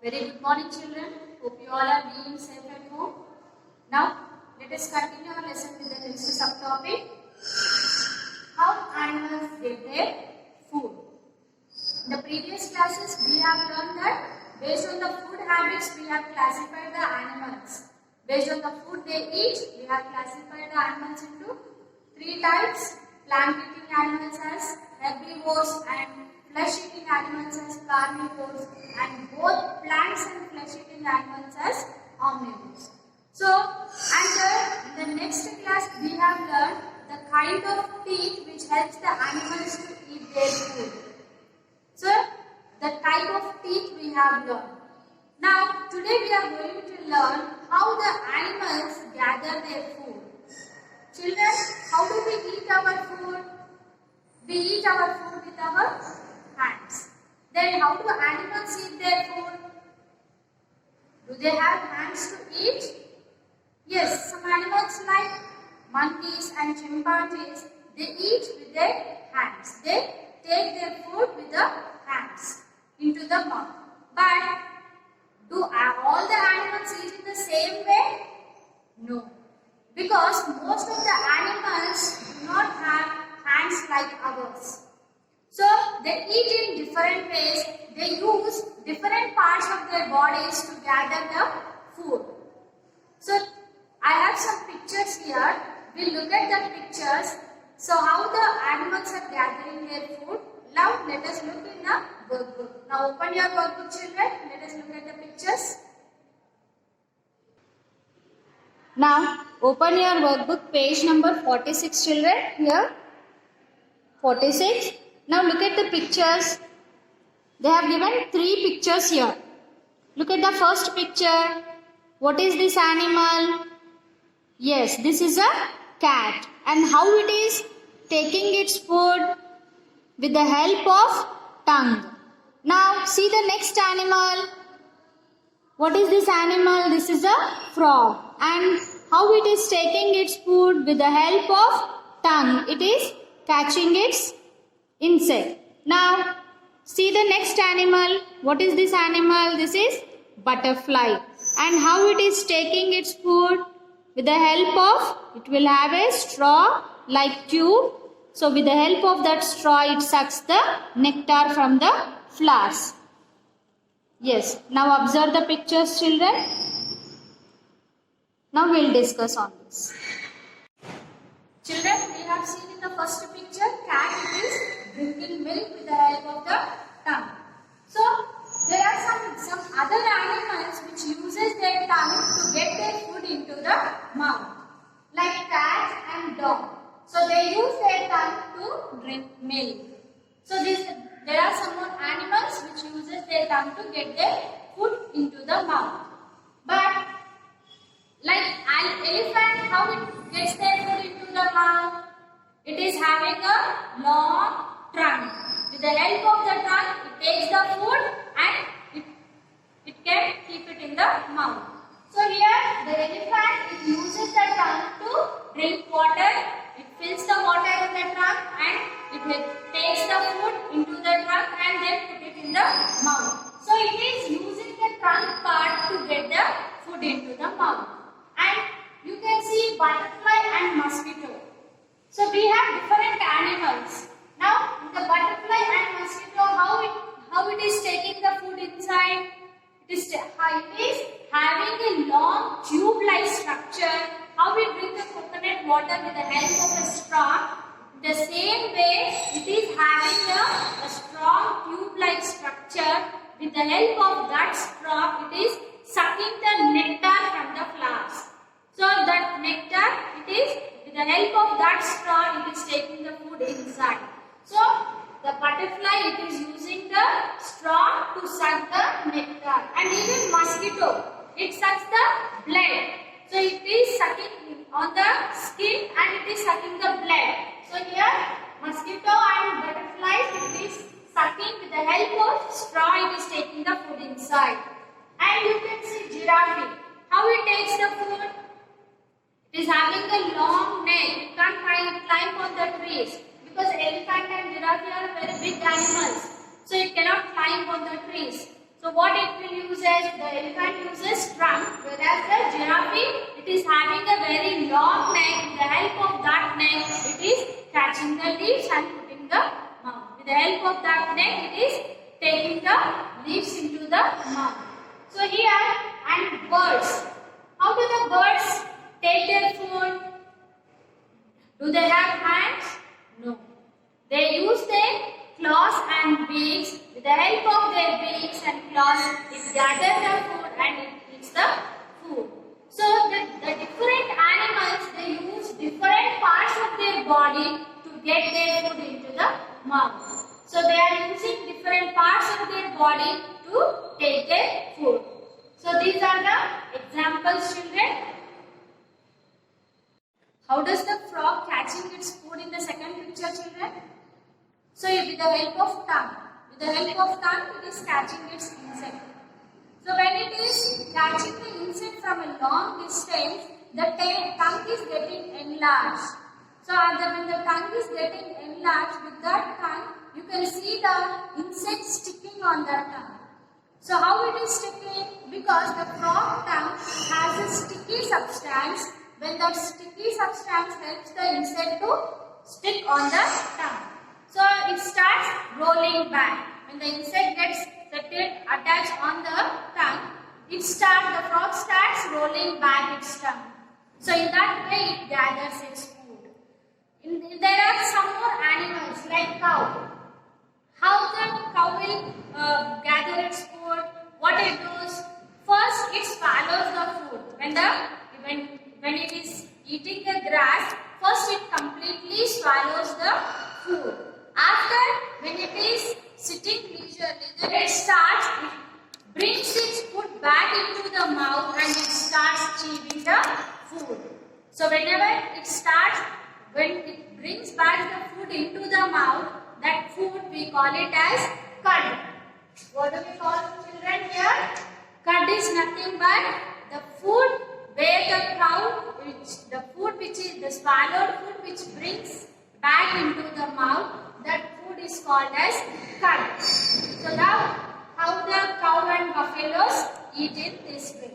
Very good morning, children. Hope you all are being safe at home. Now, let us continue our lesson with the next subtopic. How animals get their food. In the previous classes, we have learned that based on the food habits, we have classified the animals. Based on the food they eat, we have classified the animals into three types. Plant-eating animals as herbivores and flesh-eating animals as carnivores, and both plants and flesh-eating animals as omnivores. So, and in the next class we have learned the kind of teeth which helps the animals to eat their food. So, the type of teeth we have learned. Now, today we are going to learn how the animals gather their food. Children, how do we eat our food? We eat our food with our hands. Then how do animals eat their food? Do they have hands to eat? Yes, some animals like monkeys and chimpanzees, they eat with their hands. They take their food with the hands into the mouth. But do all the animals eat in the same way? No. Because most of the animals do not have hands like ours. So, they eat in different ways. They use different parts of their bodies to gather the food. So, I have some pictures here. We'll look at the pictures. So, how the animals are gathering their food. Now, let us look in the workbook. Now, open your workbook, children. Let us look at the pictures. Now, open your workbook page number 46, children. Here, 46. Now, look at the pictures. They have given three pictures here. Look at the first picture. What is this animal? Yes, this is a cat. And how it is taking its food? With the help of tongue. Now, see the next animal. What is this animal? This is a frog. And how it is taking its food? With the help of tongue. It is catching its insect. Now, see the next animal. What is this animal? This is butterfly. And how it is taking its food? With the help of, it will have a straw like tube. So, with the help of that straw, it sucks the nectar from the flowers. Yes. Now, observe the pictures, children. Now, we will discuss on this. Children, we have seen in the first picture, cat is drinking milk with the help of the tongue. So, there are some other animals which uses their tongue to get their food into the mouth. Like cat and dog. So, they use their tongue to drink milk. So, there are some more animals which uses their tongue to get their food into the mouth. But, like an elephant, how it gets their food into the mouth? It is having a long trunk. With the help of the trunk, it takes the food and it can keep it in the mouth. So, here the elephant, it uses the tongue to drink water. It fills the water in the trunk and it takes the food into the trunk and then put it in the mouth. So, it is using the trunk part to get the food into the mouth. And you can see butterfly and mosquito. So, we have different animals. Now, the butterfly and mosquito, how it is taking the food inside? It is having a long tube-like structure. How we drink the coconut water with the help of a straw. The same way, it is having a strong tube-like structure. With the help of that straw, it is sucking the nectar from the flowers. So, that nectar, it is with the help of that straw, it is taking the food inside. So, the butterfly, it is using the straw to suck the nectar. And even mosquito, it sucks the blood. So, it is sucking on the skin and it is sucking the blood. So, here mosquito and butterflies, it is sucking with the help of straw, it is taking the food inside. And you can see giraffe. How it takes the food? It is having a long neck. It can't climb on the trees. Because elephant and giraffe are very big animals. So, it cannot climb on the trees. So, what it will use as, the elephant uses trunk, whereas the giraffe, it is having a very long neck. With the help of that neck, it is catching the leaves and putting the mouth. With the help of that neck, it is taking the leaves into the mouth. So here, and birds. How do the birds take their food? Do they have hands? No. They use their claws and beaks. With the help of their beaks and claws, it gathers the food and it eats the food. So the different animals, they use different parts of their body to get their food into the mouth. So they are using different parts of their body to take their food. So these are the examples, children. How does the frog catching its food in the second picture, children? So with the help of tongue. With the help of tongue, it is catching its insect. So when it is catching the insect from a long distance, the tongue is getting enlarged. So when the tongue is getting enlarged, with that tongue, you can see the insect sticking on the tongue. So how it is sticking? Because the frog tongue has a sticky substance. When that sticky substance helps the insect to stick on the tongue. So it starts rolling back. When the insect gets attached on the tongue, the frog starts rolling back its tongue. So in that way it gathers its food. There are some more animals like cow. How the cow will gather its food? What it does? First it swallows the food. When it is eating the grass, first it completely swallows the food. After, when it is sitting leisurely, then it brings its food back into the mouth and it starts chewing the food. So when it brings back the food into the mouth, that food we call it as cud. What do we call children here? Cud is nothing but the food where the cow, which is the swallowed food which brings back into the mouth, that food is called as cud. So now how the cow and buffaloes eat in this way.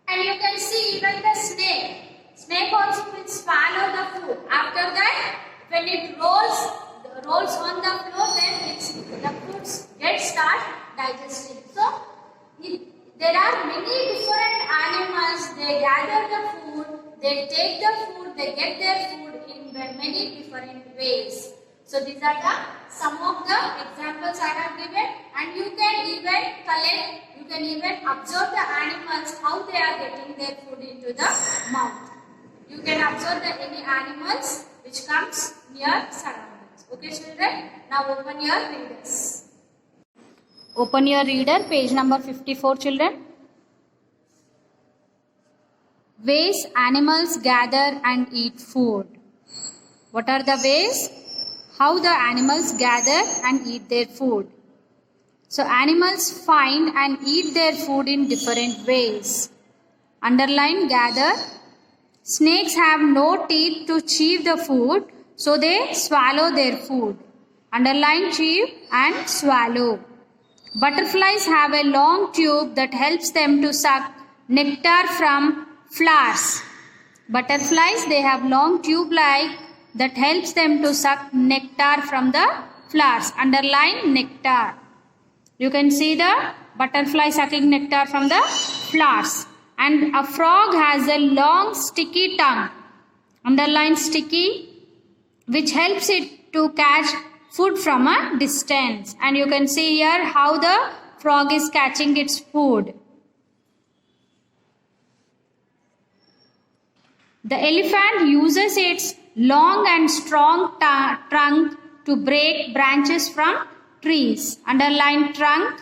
And you can see even the snake. Snake also will swallow the food. After that, when it rolls on the floor, then the food start digesting. So there are many different animals. They gather the food, they take the food, they get their food in many different ways. So these are some of the examples I have given, and you can even observe the animals how they are getting their food into the mouth. You can observe any animals which comes near surroundings. Okay children, now open your readers. Open your reader, page number 54 children. Ways animals gather and eat food. What are the ways? How the animals gather and eat their food. So animals find and eat their food in different ways. Underline gather. Snakes have no teeth to chew the food, so they swallow their food. Underline chew and swallow. Butterflies have a long tube that helps them to suck nectar from flowers. Butterflies, they have long tube that helps them to suck nectar from the flowers. Underline nectar. You can see the butterfly sucking nectar from the flowers. And a frog has a long sticky tongue. Underline sticky, which helps it to catch food from a distance. And you can see here how the frog is catching its food. The elephant uses its long and strong trunk to break branches from trees. Underline trunk.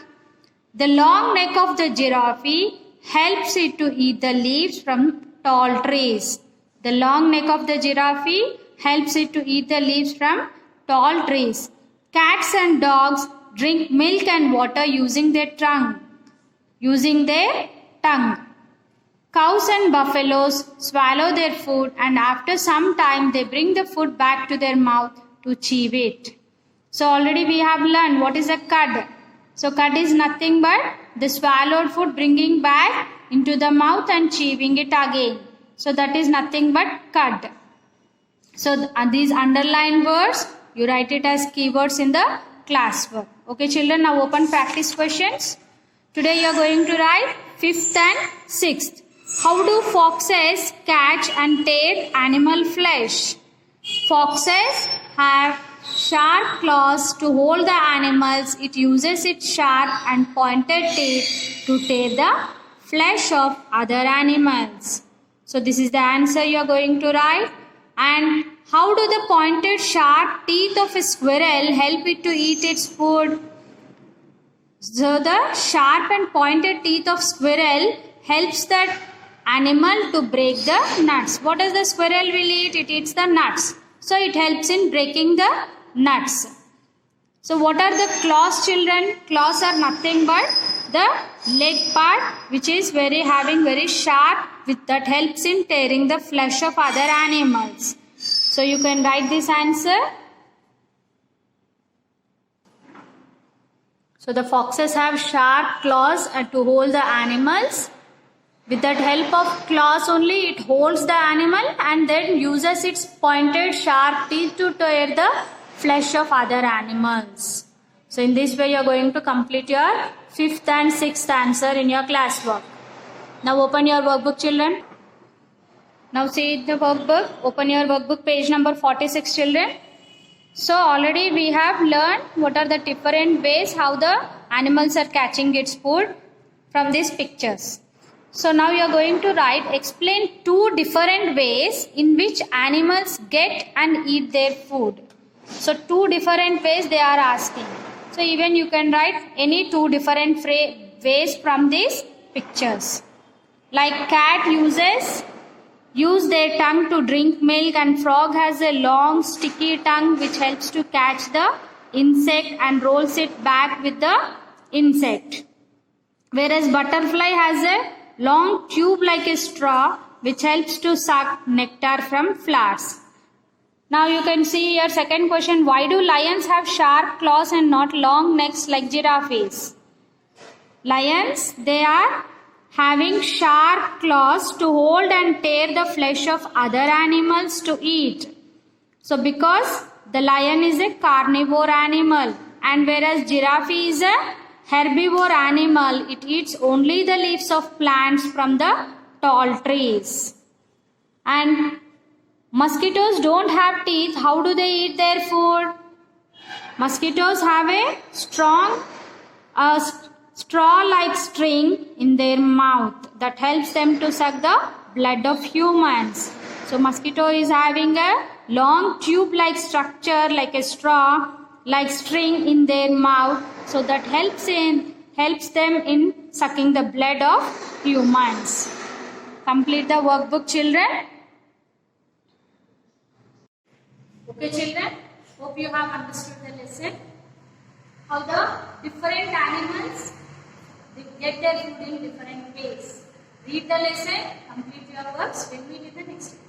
The long neck of the giraffe helps it to eat the leaves from tall trees. The long neck of the giraffe helps it to eat the leaves from tall trees. Cats and dogs drink milk and water using their tongue. Cows and buffaloes swallow their food, and after some time they bring the food back to their mouth to chew it. So already we have learned what is a cud. So cud is nothing but the swallowed food bringing back into the mouth and chewing it again. So that is nothing but cud. So these underlined words, you write it as keywords in the classwork. Okay children, now open practice questions. Today you are going to write 5th and 6th. How do foxes catch and tear animal flesh? Foxes have sharp claws to hold the animals. It uses its sharp and pointed teeth to tear the flesh of other animals. So this is the answer you are going to write. And how do the pointed sharp teeth of a squirrel help it to eat its food? So the sharp and pointed teeth of squirrel helps that animal to break the nuts. What does the squirrel will eat? It eats the nuts. So it helps in breaking the nuts. So what are the claws children? Claws are nothing but the leg part which is having very sharp, that helps in tearing the flesh of other animals. So you can write this answer. So the foxes have sharp claws to hold the animals. With that help of claws only, it holds the animal and then uses its pointed sharp teeth to tear the flesh of other animals. So in this way you are going to complete your 5th and 6th answer in your classwork. Now open your workbook children. Now see the workbook. Open your workbook page number 46 children. So already we have learned what are the different ways how the animals are catching its food from these pictures. So now you are going to write, explain 2 different ways in which animals get and eat their food. So 2 different ways they are asking. So even you can write any 2 different ways from these pictures. Like cat use their tongue to drink milk, and frog has a long sticky tongue which helps to catch the insect and rolls it back with the insect. Whereas butterfly has a long tube like a straw which helps to suck nectar from flowers. Now you can see your second question. Why do lions have sharp claws and not long necks like giraffes? Lions, they are having sharp claws to hold and tear the flesh of other animals to eat. So because the lion is a carnivore animal, and whereas giraffe is a herbivore animal, it eats only the leaves of plants from the tall trees. And mosquitoes don't have teeth. How do they eat their food? Mosquitoes have a strong straw-like string in their mouth that helps them to suck the blood of humans. So mosquito is having a long tube-like structure like a straw-like string in their mouth. So that helps them in sucking the blood of humans. Complete the workbook children. Okay children, hope you have understood the lesson. How the different animals, they get their food in different ways. Read the lesson, complete your works. We'll meet in the next lesson.